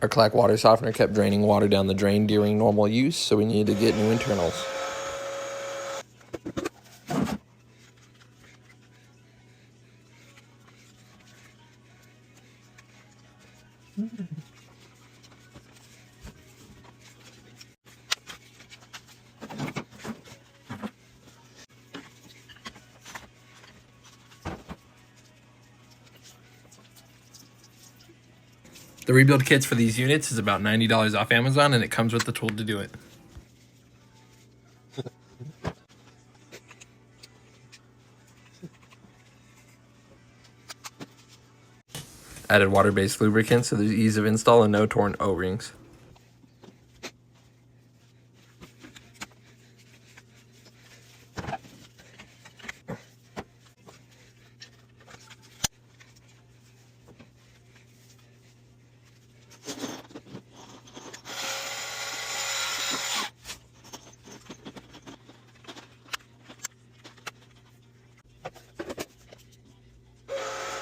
Our Clack water softener kept draining water down the drain during normal use, so we needed to get new internals. The rebuild kits for these units is about $90 off Amazon, and it comes with the tool to do it. Added water-based lubricant so there's ease of install and no torn O-rings.